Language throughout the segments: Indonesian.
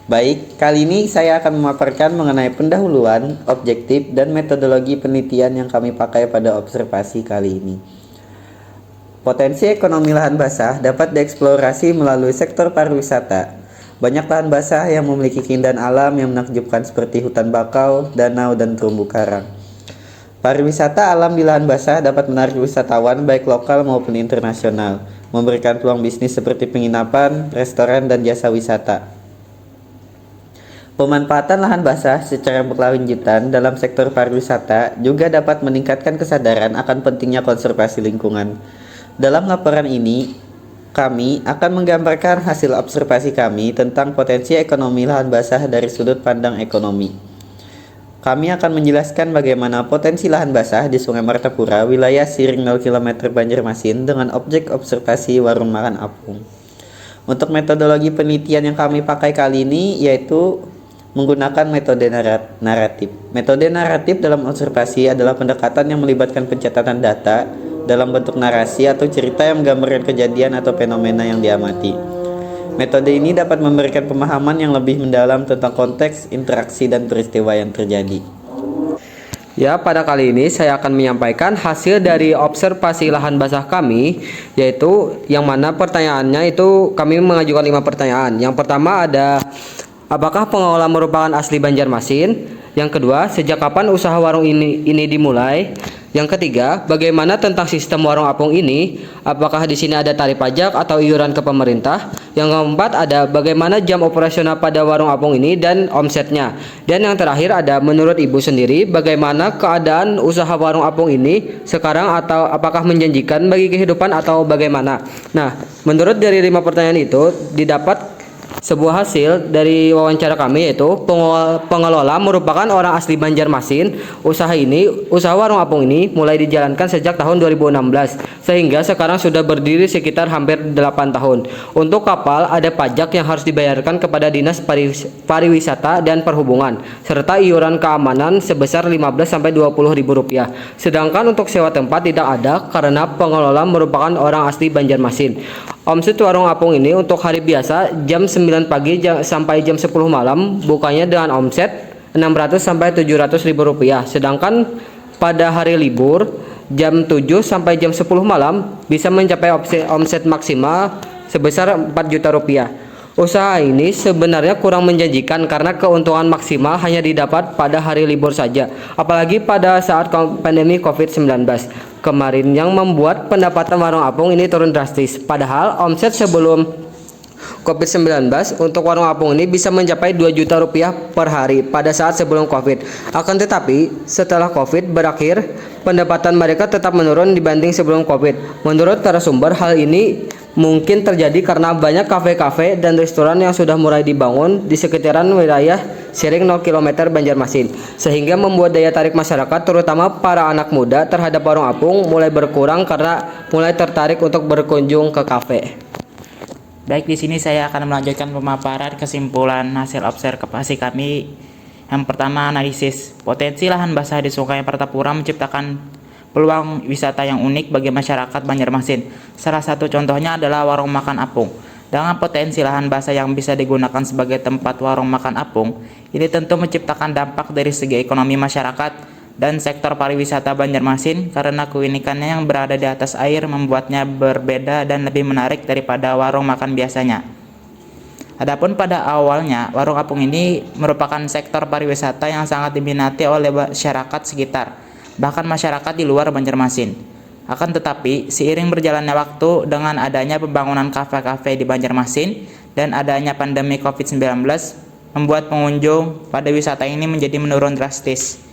Baik, kali ini saya akan memaparkan mengenai pendahuluan, objektif, dan metodologi penelitian yang kami pakai pada observasi kali ini. Potensi ekonomi lahan basah dapat dieksplorasi melalui sektor pariwisata. Banyak lahan basah yang memiliki keindahan alam yang menakjubkan seperti hutan bakau, danau, dan terumbu karang. Pariwisata alam di lahan basah dapat menarik wisatawan baik lokal maupun internasional, memberikan peluang bisnis seperti penginapan, restoran, dan jasa wisata. Pemanfaatan lahan basah secara berkelanjutan dalam sektor pariwisata juga dapat meningkatkan kesadaran akan pentingnya konservasi lingkungan. Dalam laporan ini, kami akan menggambarkan hasil observasi kami tentang potensi ekonomi lahan basah dari sudut pandang ekonomi. Kami akan menjelaskan bagaimana potensi lahan basah di Sungai Martapura, wilayah Siring 0 km Banjarmasin dengan objek observasi warung makan apung. Untuk metodologi penelitian yang kami pakai kali ini yaitu menggunakan metode naratif. Metode naratif dalam observasi adalah pendekatan yang melibatkan pencatatan data dalam bentuk narasi atau cerita yang menggambarkan kejadian atau fenomena yang diamati. Metode ini dapat memberikan pemahaman yang lebih mendalam tentang konteks, interaksi, dan peristiwa yang terjadi. Ya, pada kali ini saya akan menyampaikan hasil dari observasi lahan basah kami, yaitu yang mana pertanyaannya itu kami mengajukan 5 pertanyaan. Yang pertama ada, apakah pengelola merupakan asli Banjarmasin? Yang kedua, sejak kapan usaha warung ini dimulai? Yang ketiga, bagaimana tentang sistem warung apung ini? Apakah di sini ada tarif pajak atau iuran ke pemerintah? Yang keempat ada, bagaimana jam operasional pada warung apung ini dan omsetnya? Dan yang terakhir ada, menurut Ibu sendiri, bagaimana keadaan usaha warung apung ini sekarang atau apakah menjanjikan bagi kehidupan atau bagaimana? Nah, menurut dari 5 pertanyaan itu didapat sebuah hasil dari wawancara kami, yaitu pengelola merupakan orang asli Banjarmasin. Usaha warung apung ini mulai dijalankan sejak tahun 2016 sehingga sekarang sudah berdiri sekitar hampir 8 tahun. Untuk kapal ada pajak yang harus dibayarkan kepada Dinas Pariwisata dan Perhubungan serta iuran keamanan sebesar Rp15-20.000. Sedangkan untuk sewa tempat tidak ada karena pengelola merupakan orang asli Banjarmasin. Omset warung apung ini untuk hari biasa jam 9 pagi sampai jam 10 malam bukanya dengan omset Rp600-700.000. Sedangkan pada hari libur jam 7 sampai jam 10 malam bisa mencapai omset maksimal sebesar Rp4 juta. Usaha ini sebenarnya kurang menjanjikan karena keuntungan maksimal hanya didapat pada hari libur saja, apalagi pada saat pandemi COVID-19 kemarin yang membuat pendapatan warung apung ini turun drastis. Padahal omset sebelum COVID-19 untuk warung apung ini bisa mencapai Rp2 juta per hari pada saat sebelum COVID. Akan tetapi setelah COVID berakhir, pendapatan mereka tetap menurun dibanding sebelum COVID. Menurut narasumber, hal ini mungkin terjadi karena banyak kafe-kafe dan restoran yang sudah mulai dibangun di sekitaran wilayah Siring 0 km Banjarmasin, sehingga membuat daya tarik masyarakat terutama para anak muda terhadap warung apung mulai berkurang karena mulai tertarik untuk berkunjung ke kafe. Baik, di sini saya akan melanjutkan pemaparan kesimpulan hasil observasi kami. Yang pertama, analisis potensi lahan basah di Sungai Martapura menciptakan peluang wisata yang unik bagi masyarakat Banjarmasin. Salah satu contohnya adalah warung makan apung. Dengan potensi lahan basah yang bisa digunakan sebagai tempat warung makan apung, ini tentu menciptakan dampak dari segi ekonomi masyarakat dan sektor pariwisata Banjarmasin karena keunikannya yang berada di atas air membuatnya berbeda dan lebih menarik daripada warung makan biasanya. Adapun pada awalnya, warung apung ini merupakan sektor pariwisata yang sangat diminati oleh masyarakat sekitar, bahkan masyarakat di luar Banjarmasin. Akan tetapi, seiring berjalannya waktu dengan adanya pembangunan kafe-kafe di Banjarmasin dan adanya pandemi COVID-19, membuat pengunjung pada wisata ini menjadi menurun drastis.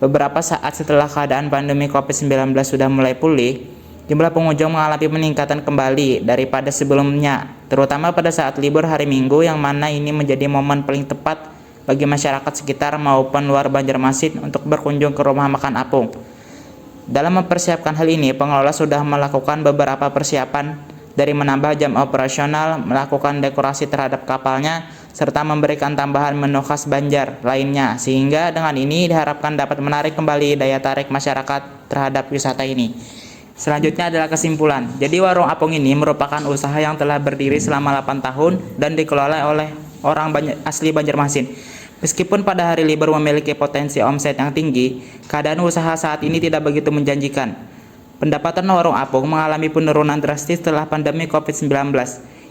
Beberapa saat setelah keadaan pandemi COVID-19 sudah mulai pulih, jumlah pengunjung mengalami peningkatan kembali daripada sebelumnya, terutama pada saat libur hari Minggu yang mana ini menjadi momen paling tepat bagi masyarakat sekitar maupun luar Banjarmasin untuk berkunjung ke rumah makan apung. Dalam mempersiapkan hal ini, pengelola sudah melakukan beberapa persiapan dari menambah jam operasional, melakukan dekorasi terhadap kapalnya, serta memberikan tambahan menu khas Banjar lainnya, sehingga dengan ini diharapkan dapat menarik kembali daya tarik masyarakat terhadap wisata ini. Selanjutnya adalah kesimpulan. Jadi warung apung ini merupakan usaha yang telah berdiri selama 8 tahun dan dikelola oleh orang asli Banjarmasin. Meskipun pada hari libur memiliki potensi omset yang tinggi, keadaan usaha saat ini tidak begitu menjanjikan. Pendapatan warung apung mengalami penurunan drastis setelah pandemi COVID-19,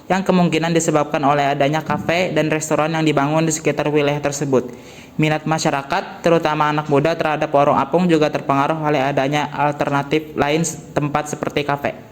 yang kemungkinan disebabkan oleh adanya kafe dan restoran yang dibangun di sekitar wilayah tersebut. Minat masyarakat, terutama anak muda terhadap warung apung juga terpengaruh oleh adanya alternatif lain tempat seperti kafe.